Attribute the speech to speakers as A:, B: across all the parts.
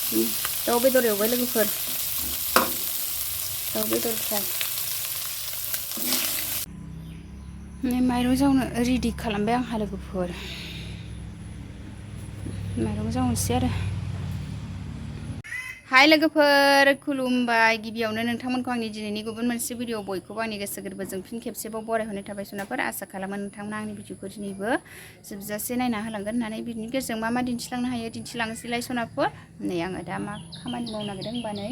A: दाउ बेदर एवबाय लोगोफोर दाउ बेदर फ्राय माइरं जावनो रेडि खालामबाय आंहा लोगोफोर माइरं जावनोसै आरो हाय लोगोफोर खुलुमबाय गिबियावनो नोंथांमोनखौ आंनि दिनैनि गुबुन मोनसे भिडिअ बयखौबो आंनि गोसो गोरबोजों फिन खेबसेबाव बरायहरनाय थाबाय सनाफोर आसा खालामो नोंथांमोना आंनि भिडिअखौ दिनैबो जोबजासे नायना होलांगोन होननानै बिनि गेजेरजों मा दिन्थिलांनो हायो दिन्थिलांनोसैलाय सनाफोर नै आङो दा मा खामानि मावनो नागिरदों होनबा नै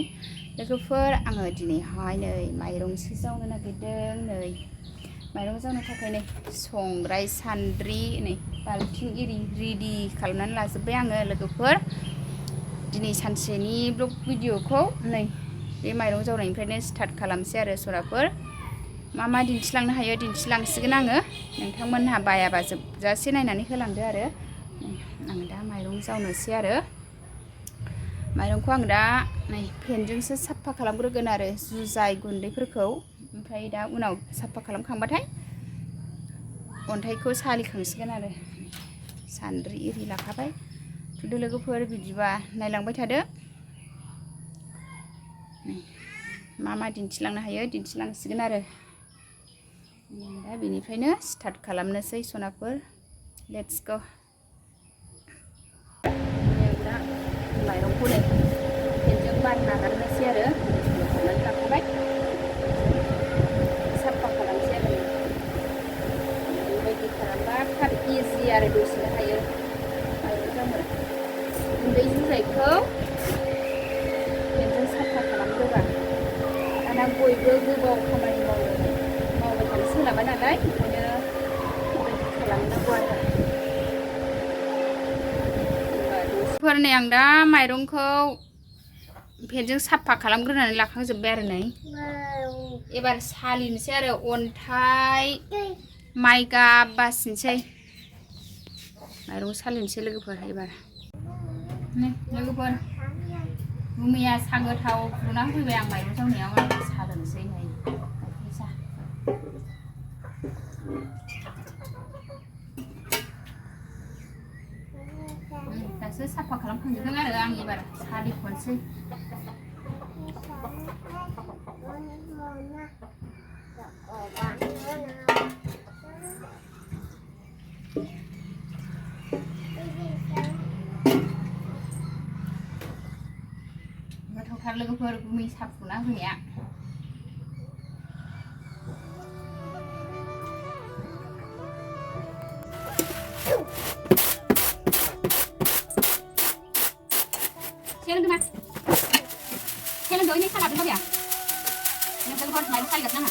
A: लोगोफोर आङो दिनैहाय नै माइरंसो जावनो नागिरदों नै माइरं जावनो थाखाय नै संग्राय सान्द्रि नै बाल्थिं इरि रेडि खालामनानै लाजोब्बाय आङो लोगोफोर दिनै सानसेनि ब्लग भिडिअखौ नै बे माइरं जावनायनिफ्रायनो स्टार्ट खालामसै आरो सराफोर मा दिन्थिलांनो हायो दिन्थिलांसिगोन आङो नोंथांमोनहा बायाबा जोबजासे नायनानै होलांदो आरो आं दा माइरं जावनोसै आरो माइरंखौ आं दा नै फेनजोंसो साफा खालामग्रोगोन आरो जुजाय गुन्दैफोरखौ ओमफ्राय दा उनाव साफा खालामखांबाथाय अन्थाइखौ सालिखांसिगोन आरो सान्द्रि इरि लाखाबाय थुदो लोगोफोर बिदिबा नायलांबाय थादो मा दिन्थिलांनो हायो दिन्थिलांसिगोन आरो दा बेनिफ्रायनो स्टार्ट खालामनोसै सनाफोर लेट्स गो दा माइरंखौ नै फेनजों बार नागारनोसै आरो खालामनानै लाखाबाय साफा खालामसै आरो बेबायदि खालामबा थाब इजि आरो दसेनो हायो माइरं जावनो गुन्दै जुजायखौ फेनजों साफा खालामग्रोबा दाना बयबो गोबाव खामानि मावबाय थानो सोलाबा नालाय ओंखायनो बेबायदि खालामनांगौ आरो नै आं दा माइरंखौ फेनजों साफा खालामग्रोनानै लाखांजोब्बाय आरो नै एबार सालिनोसै आरो अन्थाइ माइगाब बासिनोसै माइरं सालिनोसै लोगोफोर एबार नै लोगोफोर गुमैया सा गोथाव फुदुंना होफैबाय आं माइरं जावनायाव सा लोंसै नै सा दासो साफा खालामखांजोबदों आरो आं एबार सालिख'नोसै गोथावथार लोगोफोर गुमै सा फुदुंना होनाया ini salah betul ya? Ini betul main sekali kat nama.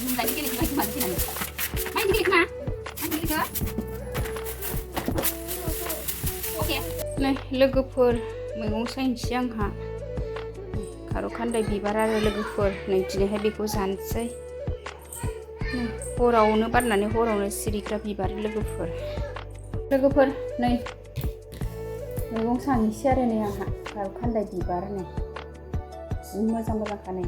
A: Minta dikit lagi gimana sih nanti? Main dikit mah, main dikit ke? Oke. Nah, लोगोफोर मैगं सायनोसै आंहा खारौ खान्दाय बिबार आरो लोगोफोर नै दिनैहाय बेखौ जानोसै हरावनो बारनानै हरावनो सिरिग्रा बिबार लोगोफोर नै मैगं सायनोसै आरो नै आंहा खारौ खान्दाय बिबार नै जि मोजांखा नै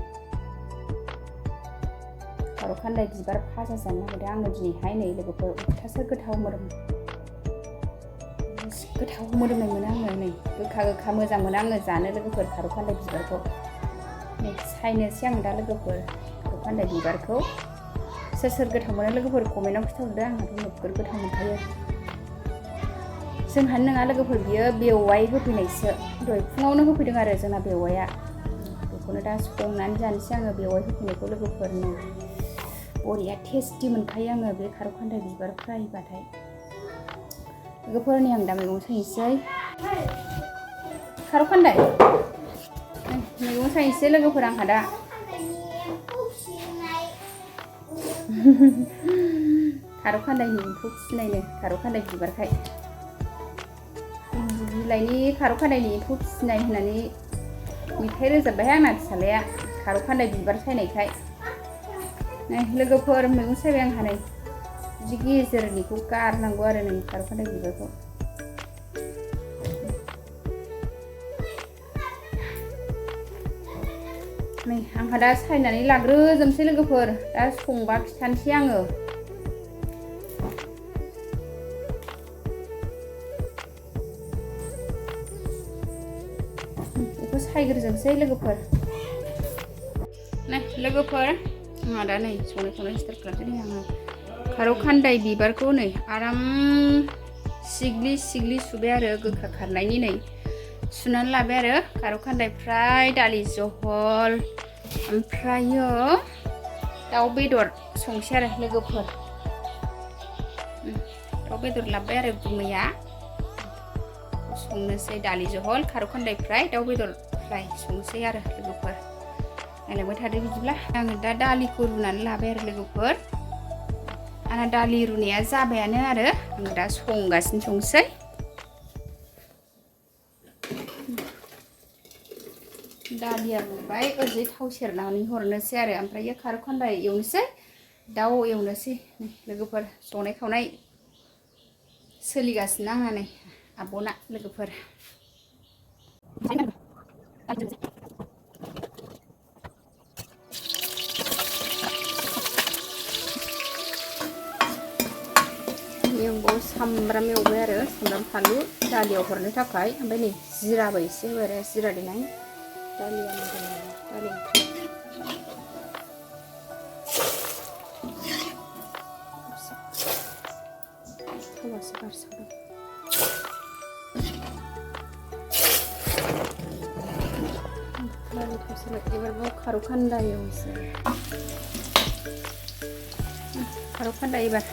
A: खारौ खान्दाय बिबार फाजा जानो नागिरदों आङो दिनैहाय नै लोगोफोर अयथासार गोथाव मोदोमनाय मोनो आङो नै गोखा मोजां मोनो आङो जानो लोगोफोर खारौ खान्दाय बिबारखौ नै सायनोसै आं दा लोगोफोर खारौ खान्दाय बिबारखौ सोर गोथाव मोनो लोगोफोर कमेन्टआव खिथाहरदो आंहाथ' नोगोद गोथाव मोनखायो जोंहानो नङा लोगोफोर बियो बेवाइ होफैनायसो दहाय फुङावनो होफैदों आरो जोंना बेवाइया बेखौनो दा संनानै जानोसै आङो बेवाइ होफैनायखौ लोगोफोरनो बरिया टेस्टि मोनखायो आङो बे खारौ खान्दाय बिबार फ्रायबाथाय लोगोफोरनि आं दा मैगं सायनोसै खारौ खान्दाय मैगं सायनोसै लोगोफोर आंहा दा खारौ खान्दायनि एम्फौ फिसिनायनो खारौ खान्दाय बिबारखाय बिलाइनि खारौ खान्दायनि एम्फौ फिसिनाय होननानै मेथाइ रोजाबबाय आंना फिसालाया खारौ खान्दाय बिबार सायनायखाय नै लोगोफोर मैगं सायबाय आंहा नै बिदि गेजेरनिखौ गारनांगौ आरो नै खारौ खान्दाय बिबारखौ नै आंहा दा सायनानै लाग्रोजोबसै लोगोफोर दा संबा खिथानोसै आङो बेखौ सायग्रोजोबसै लोगोफोर नै लोगोफोर आंहा दा नै संनाय खावनाय स्टार्ट खालामसै आङो खारौ खान्दाय बिबारखौ नै आराम सिग्लि सिग्लि सुबाय आरो गोखा खारनायनि नै सुनानै लाबाय आरो खारौ खान्दाय फ्राय दालि जहल ओमफ्रायो दाउ बेदर संसै आरो लोगोफोर दाउ बेदर लाबोबाय आरो गुमैया संनोसै दालि जहल खारौ खान्दाय फ्राय दाउ बेदर फ्राय संसै आरो लोगोफोर नायलांबाय थादो बिदिब्ला आङो दा दालिखौ रुनानै लाबाय आरो लोगोफोर आंना दालि रुनाया जाबायानो आरो आङो दा संगासिनो संसै दालिया रुबाय ओरैजाय थाव सेरनानै हरनोसै आरो ओमफ्राय खारौ खान्दाय एवनोसै दाउ एवनोसै लोगोफोर संनाय खावनाय सोलिगासिनो आंना नै आब'ना लोगोफोर एवबाव सामब्राम एवबाय आरो सामब्राम फानलु दालियाव हरनो थाखाय ओमफ्राय नै जिराबो एसे होबाय आरो जिरा देनाय दालिया दालि थावासो गारसावदों दालि थाव सोलाय एबारबो खारौ खान्दाय एवनोसै खारौ खान्दाय एबार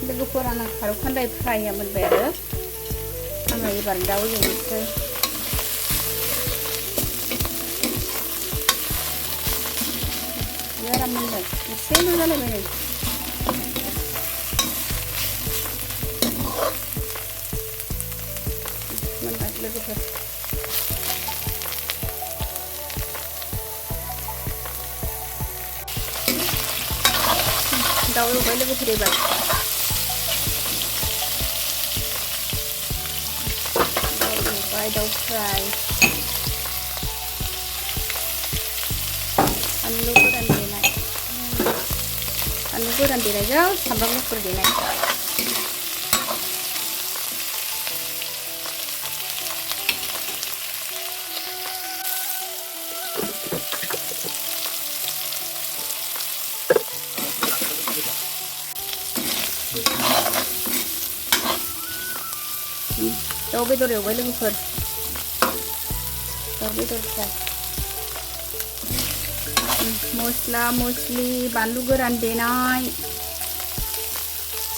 A: लोगोफोर आंना खारौ खान्दाय फ्राया मोनबाय आरो आङो एबार दाउ एवनोसै आराम मोनबाय एसेल' जालायबाय नै मोनबाय लोगोफोर दाउ एवबाय लोगोफोर एबार दाउ फ्राय फानलु गोरान देनायजों सामब्राम गुफुर देनाय दाउ बेदर एवबाय लोगोफोर दाउ बेदर फ्राय मस्ला मस्लि बानलु गोरान देनाय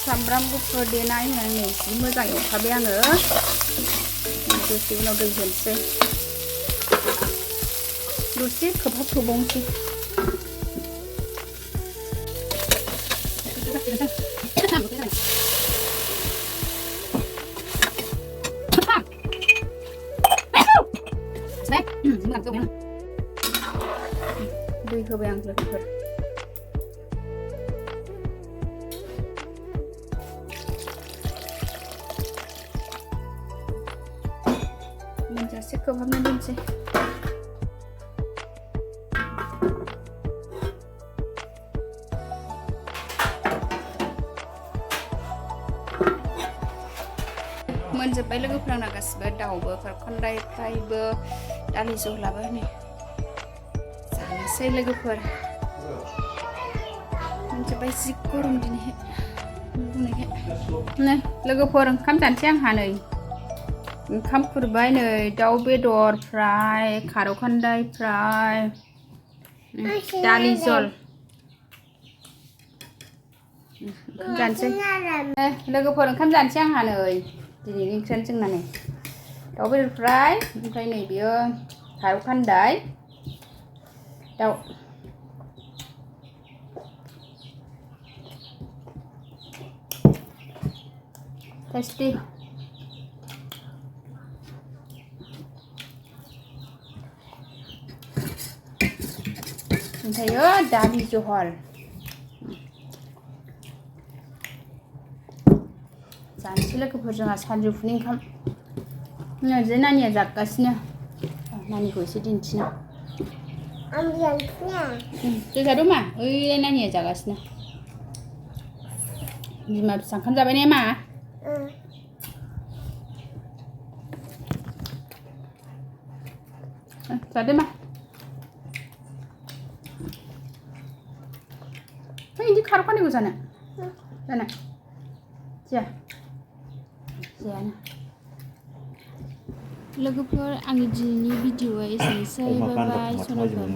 A: सामब्राम गुफुर देनाय होनानै जि मोजां एवखाबाय आङो दसे उनाव दै होनोसै दसे खोबहाबथ'बावनोसै दै होबाय आं लोगोफोर मोनजासे खोबहाबना दोनसै मोनजोब्बाय लोगोफोर आंना गासिबो दाउबो खारौ खान्दाय फ्रायबो दालि जहलाबो नै जानोसै लोगोफोर मोनजोब्बाय जि गरम दिनैहाय नै लोगोफोर ओंखाम जानोसै आंहा नै ओंखाम खुरबाय नै दाउ बेदर फ्राय खारौ खान्दाय फ्राय दालि जल ओंखाम जानोसै लोगोफोर ओंखाम जानोसै आंहा नै दिनैनि ओंख्रियानो जोंना नै दाउ बेदर फ्राय ओमफ्राय नै बियो खारौ खान्दाय दाउ टेस्टि ओमफ्रायो दालि जहल जानोसै लोगोफोर जोंहा सानजौफुनि ओंखाम जे नानिया जागासिनो नानिखौ एसे दिन्थिनो जोंहा दं मा ओइ नानिया जागासिनो बिमा फिसा ओंखाम जाबाय ने मा जादो मा इदि खारौ खान्दायखौ जानो जाना जायानो लोगोफोर आंनि दिनैनि भिडिअआ एसेनोसै बाय बाय सनाफोर